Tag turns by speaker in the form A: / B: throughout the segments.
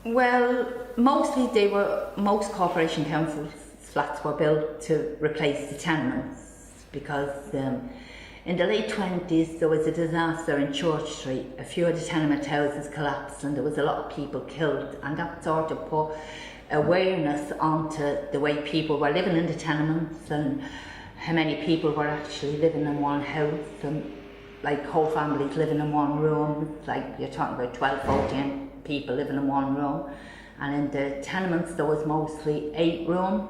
A: Well, most corporation councils flats were built to replace the tenements because in the late 20s there was a disaster in Church Street. A few of the tenement houses collapsed and there was a lot of people killed, and that sort of put awareness onto the way people were living in the tenements and how many people were actually living in one house, and like whole families living in one room. Like you're talking about 12, 14 people living in one room, and in the tenements there was mostly 8 rooms,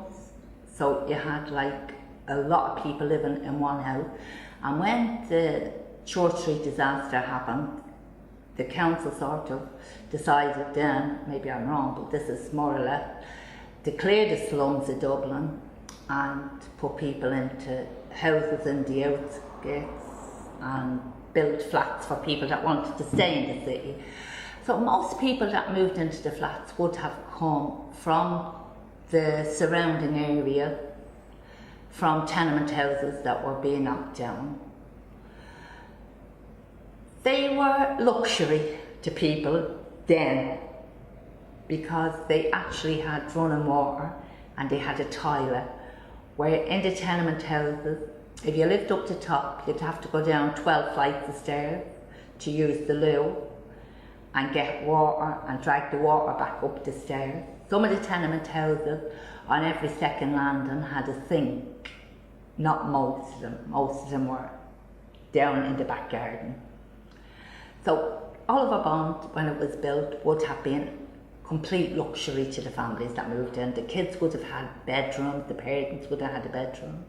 A: so you had like a lot of people living in one house. And when the Church Street disaster happened, the council sort of decided then, maybe I'm wrong, but this is more or less, declare the slums of Dublin and put people into houses in the outskirts and build flats for people that wanted to stay in the city. So most people that moved into the flats would have come from the surrounding area, from tenement houses that were being knocked down. They were luxury to people then because they actually had running water and they had a toilet, where in the tenement houses, if you lived up the top, you'd have to go down 12 flights of stairs to use the loo and get water and drag the water back up the stairs. Some of the tenement houses on every second landing had a sink. Not most of them. Most of them were down in the back garden. So Oliver Bond, when it was built, would have been complete luxury to the families that moved in. The kids would have had bedrooms, the parents would have had a bedroom,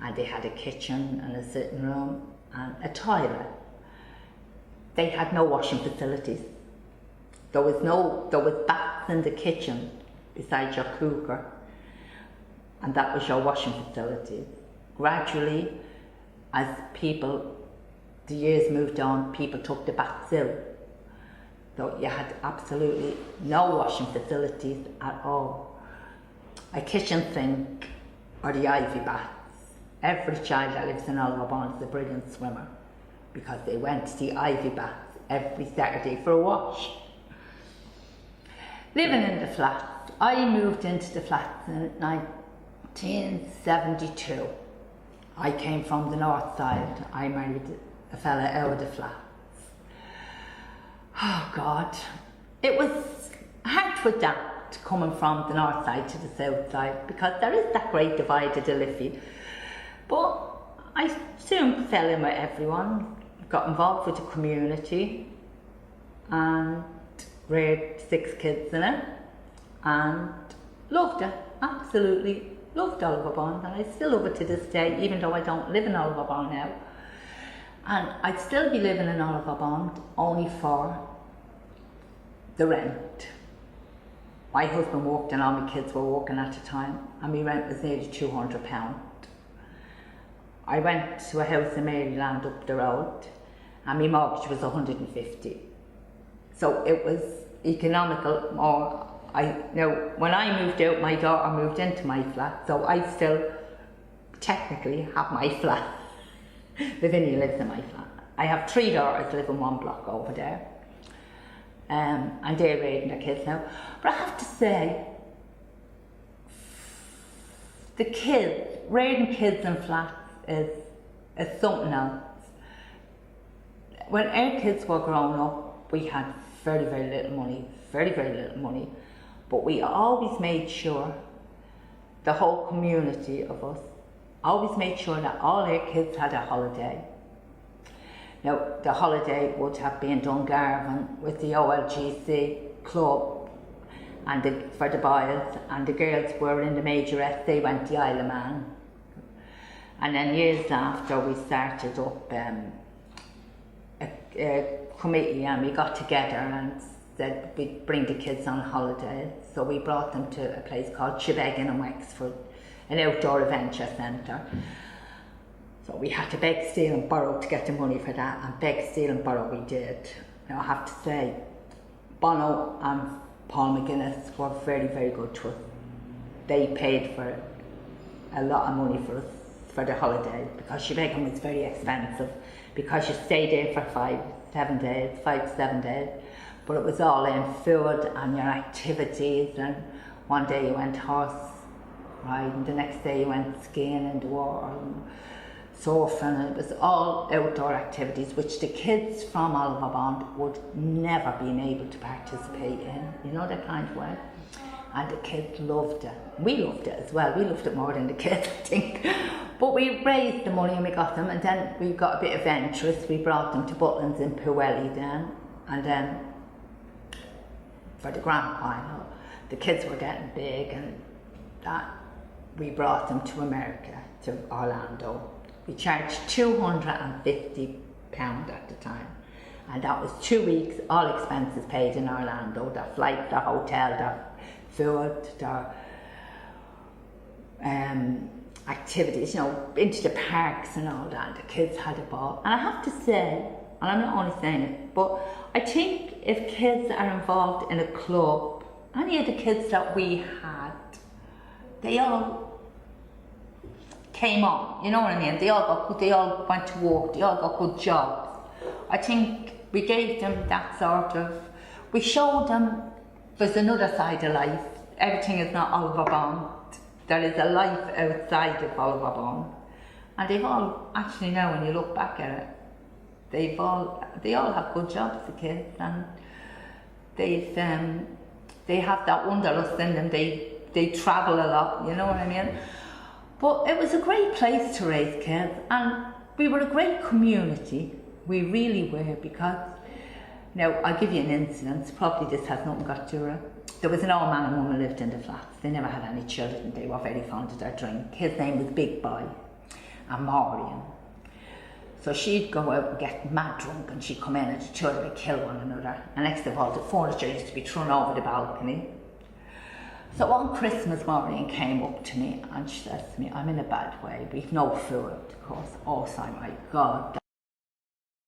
A: and they had a kitchen and a sitting room and a toilet. They had no washing facilities. There was baths in the kitchen beside your cooker, and that was your washing facility. Gradually, as the years moved on, people took the baths out. So you had absolutely no washing facilities at all. A kitchen sink or the ivy baths. Every child that lives in Oliver Bond is a brilliant swimmer because they went to the ivy baths every Saturday for a wash. Living in the flats, I moved into the flats in 1972. I came from the north side. I married a fella out of the flats. Oh God, it was hard to adapt coming from the north side to the south side because there is that great divide of the Liffey. But I soon fell in with everyone, got involved with the community and reared 6 kids in it and loved it, absolutely loved Oliver Bond, and I still love it to this day, even though I don't live in Oliver Bond now. And I'd still be living in Oliver Bond only for the rent. My husband worked and all my kids were working at the time, and my rent was nearly £200. I went to a house in Maryland up the road and my mortgage was 150. So it was economical. When I moved out, my daughter moved into my flat, so I still technically have my flat. Lavinia lives in my flat. I have 3 daughters live in one block over there, and they're raising their kids now. But I have to say, raising kids in flats is something else. When our kids were growing up, we had very, very little money, but we always made sure, the whole community of us, always made sure that all our kids had a holiday. Now, the holiday would have been Dungarvan with the OLGC club and for the boys, and the girls were in the majorette, they went to the Isle of Man. And then years after, we started up a committee, and we got together and said we'd bring the kids on holiday. So we brought them to a place called Chevegan in Wexford, an outdoor adventure centre. So we had to beg, steal and borrow to get the money for that, and beg, steal and borrow we did. Now I have to say, Bono and Paul McGuinness were very, very good to us. They paid for a lot of money for us for the holiday, because Chevegan was very expensive, because you stayed there for 5 to 7 days. but it was all in food and your activities, and one day you went horse riding, the next day you went skiing in the water and surfing, and it was all outdoor activities which the kids from Oliver Bond would never been able to participate in, you know, that kind of way. And the kids loved it. We loved it as well. We loved it more than the kids, I think. But we raised the money and we got them, and then we got a bit of interest. We brought them to Butlins in Pewelly then, and then for the grand final, the kids were getting big, and that we brought them to America, to Orlando. We charged £250 at the time, and that was 2 weeks, all expenses paid in Orlando, the flight, the hotel, the food, the activities, you know, into the parks and all that. The kids had a ball. And I have to say, and I'm not only saying it, but I think if kids are involved in a club, any of the kids that we had, they all came on, you know what I mean? They all went to work, they all got good jobs. I think we gave them that sort of, we showed them there's another side of life. Everything is not Oliver Bond. There is a life outside of Oliver Bond. And they've all, actually now when you look back at it, they all have good jobs, the kids, and they have that wanderlust in them. They travel a lot, you know what I mean? But it was a great place to raise kids, and we were a great community. We really were, because, now I'll give you an incident, probably this has nothing got to do with it. There was an old man and woman lived in the flats. They never had any children. They were very fond of their drink. His name was Big Boy and Maureen. So she'd go out and get mad drunk, and she'd come in and the two of them would kill one another. And next of all, the furniture used to be thrown over the balcony. So on Christmas, Maureen came up to me and she says to me, I'm in a bad way, we've no food, of course. Oh, so my God,